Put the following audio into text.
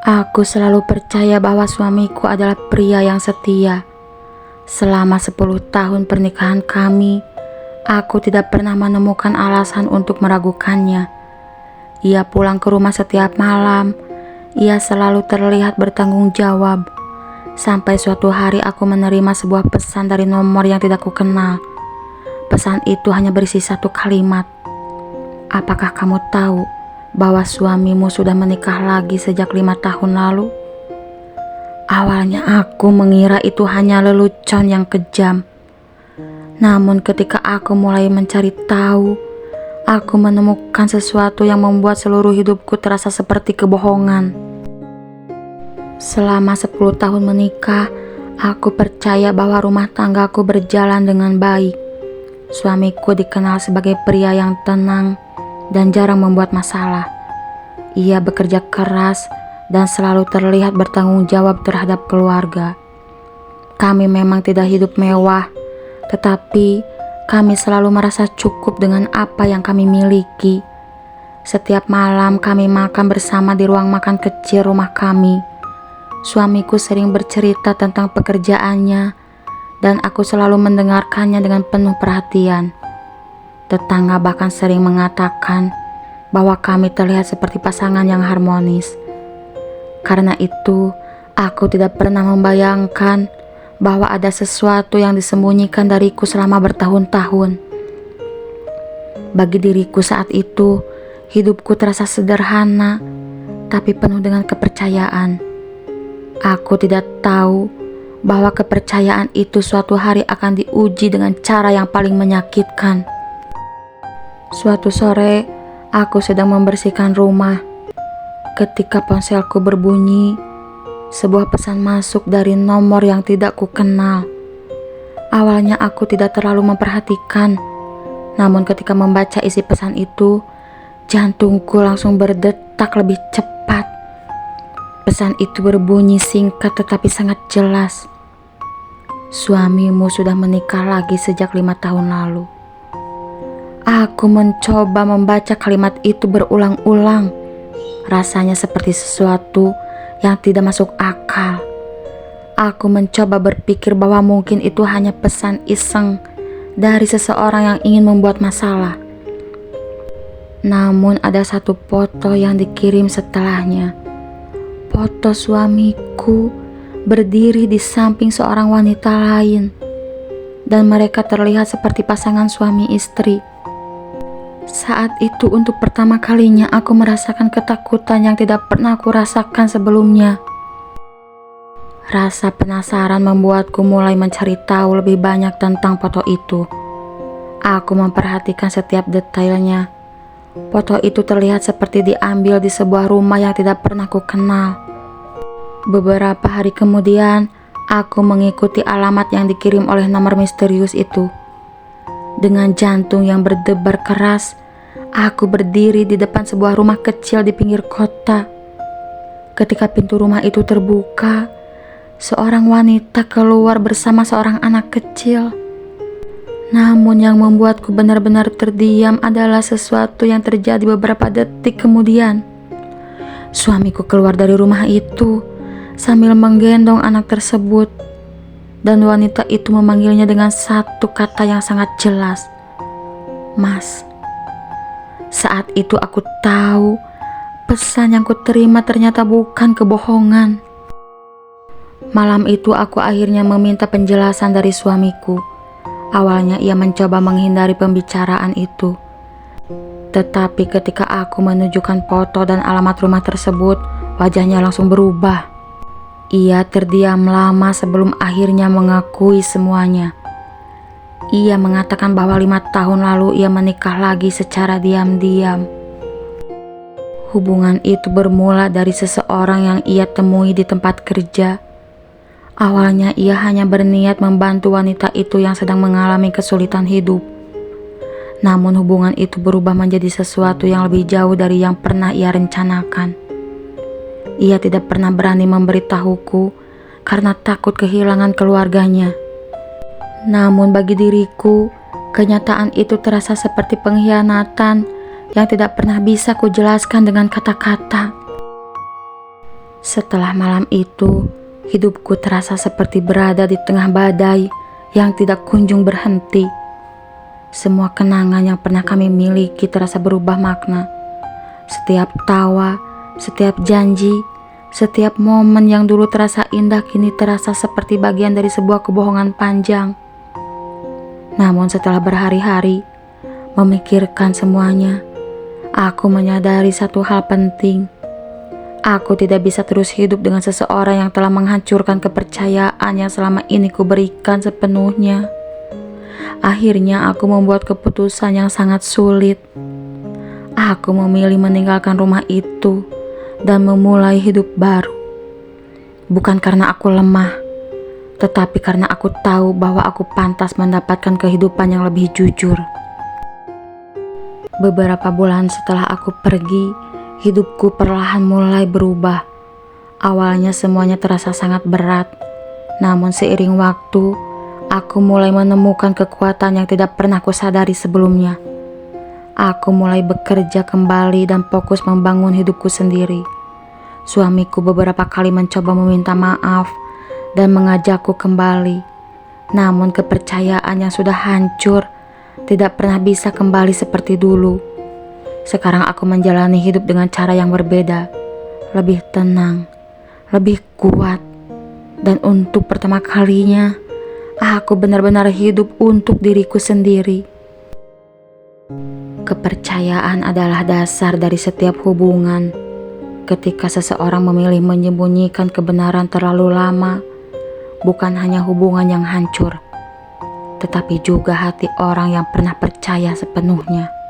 Aku selalu percaya bahwa suamiku adalah pria yang setia. Selama 10 tahun pernikahan kami, aku tidak pernah menemukan alasan untuk meragukannya. Ia pulang ke rumah setiap malam. Ia selalu terlihat bertanggung jawab. Sampai suatu hari aku menerima sebuah pesan dari nomor yang tidak kukenal. Pesan itu hanya berisi satu kalimat. Apakah kamu tahu bahwa suamimu sudah menikah lagi sejak 5 tahun lalu? Awalnya aku mengira itu hanya lelucon yang kejam. Namun ketika aku mulai mencari tahu, aku menemukan sesuatu yang membuat seluruh hidupku terasa seperti kebohongan. Selama 10 tahun menikah, aku percaya bahwa rumah tanggaku berjalan dengan baik. Suamiku dikenal sebagai pria yang tenang dan jarang membuat masalah. Ia bekerja keras dan selalu terlihat bertanggung jawab terhadap keluarga. Kami memang tidak hidup mewah, tetapi kami selalu merasa cukup dengan apa yang kami miliki. Setiap malam kami makan bersama di ruang makan kecil rumah kami. Suamiku sering bercerita tentang pekerjaannya dan aku selalu mendengarkannya dengan penuh perhatian. Tetangga bahkan sering mengatakan bahwa kami terlihat seperti pasangan yang harmonis. Karena itu, aku tidak pernah membayangkan bahwa ada sesuatu yang disembunyikan dariku selama bertahun-tahun. Bagi diriku saat itu, hidupku terasa sederhana, tapi penuh dengan kepercayaan. Aku tidak tahu bahwa kepercayaan itu suatu hari akan diuji dengan cara yang paling menyakitkan. Suatu sore, aku sedang membersihkan rumah. Ketika ponselku berbunyi, sebuah pesan masuk dari nomor yang tidak kukenal. Awalnya aku tidak terlalu memperhatikan, namun ketika membaca isi pesan itu, jantungku langsung berdetak lebih cepat. Pesan itu berbunyi singkat tetapi sangat jelas. Suamimu sudah menikah lagi sejak 5 tahun lalu. Aku mencoba membaca kalimat itu berulang-ulang. Rasanya seperti sesuatu yang tidak masuk akal. Aku mencoba berpikir bahwa mungkin itu hanya pesan iseng dari seseorang yang ingin membuat masalah. Namun ada satu foto yang dikirim setelahnya. Foto suamiku berdiri di samping seorang wanita lain, dan mereka terlihat seperti pasangan suami istri. Saat itu untuk pertama kalinya aku merasakan ketakutan yang tidak pernah aku rasakan sebelumnya. Rasa penasaran membuatku mulai mencari tahu lebih banyak tentang foto itu. Aku memperhatikan setiap detailnya. Foto itu terlihat seperti diambil di sebuah rumah yang tidak pernah ku kenal. Beberapa hari kemudian, aku mengikuti alamat yang dikirim oleh nomor misterius itu. Dengan jantung yang berdebar keras, aku berdiri di depan sebuah rumah kecil di pinggir kota. Ketika pintu rumah itu terbuka, seorang wanita keluar bersama seorang anak kecil. Namun yang membuatku benar-benar terdiam adalah sesuatu yang terjadi beberapa detik kemudian. Suamiku keluar dari rumah itu sambil menggendong anak tersebut, dan wanita itu memanggilnya dengan satu kata yang sangat jelas, "Mas." Saat itu aku tahu pesan yang kuterima ternyata bukan kebohongan. Malam itu aku akhirnya meminta penjelasan dari suamiku. Awalnya ia mencoba menghindari pembicaraan itu. Tetapi ketika aku menunjukkan foto dan alamat rumah tersebut, wajahnya langsung berubah. Ia terdiam lama sebelum akhirnya mengakui semuanya. Ia mengatakan bahwa 5 tahun lalu ia menikah lagi secara diam-diam. Hubungan itu bermula dari seseorang yang ia temui di tempat kerja. Awalnya ia hanya berniat membantu wanita itu yang sedang mengalami kesulitan hidup. Namun hubungan itu berubah menjadi sesuatu yang lebih jauh dari yang pernah ia rencanakan. Ia tidak pernah berani memberitahuku karena takut kehilangan keluarganya. Namun bagi diriku, kenyataan itu terasa seperti pengkhianatan yang tidak pernah bisa kujelaskan dengan kata-kata. Setelah malam itu, hidupku terasa seperti berada di tengah badai yang tidak kunjung berhenti. Semua kenangan yang pernah kami miliki terasa berubah makna. Setiap tawa, setiap janji, setiap momen yang dulu terasa indah kini terasa seperti bagian dari sebuah kebohongan panjang. Namun setelah berhari-hari memikirkan semuanya, aku menyadari satu hal penting. Aku tidak bisa terus hidup dengan seseorang yang telah menghancurkan kepercayaan yang selama ini kuberikan sepenuhnya. Akhirnya aku membuat keputusan yang sangat sulit. Aku memilih meninggalkan rumah itu dan memulai hidup baru. Bukan karena aku lemah, tetapi karena aku tahu bahwa aku pantas mendapatkan kehidupan yang lebih jujur. Beberapa bulan setelah aku pergi, hidupku perlahan mulai berubah. Awalnya semuanya terasa sangat berat, namun seiring waktu, aku mulai menemukan kekuatan yang tidak pernah kusadari sebelumnya. Aku mulai bekerja kembali dan fokus membangun hidupku sendiri. Suamiku beberapa kali mencoba meminta maaf dan mengajakku kembali. Namun kepercayaan yang sudah hancur tidak pernah bisa kembali seperti dulu. Sekarang aku menjalani hidup dengan cara yang berbeda, lebih tenang, lebih kuat, dan untuk pertama kalinya, aku benar-benar hidup untuk diriku sendiri. Kepercayaan adalah dasar dari setiap hubungan. Ketika seseorang memilih menyembunyikan kebenaran terlalu lama, bukan hanya hubungan yang hancur, tetapi juga hati orang yang pernah percaya sepenuhnya.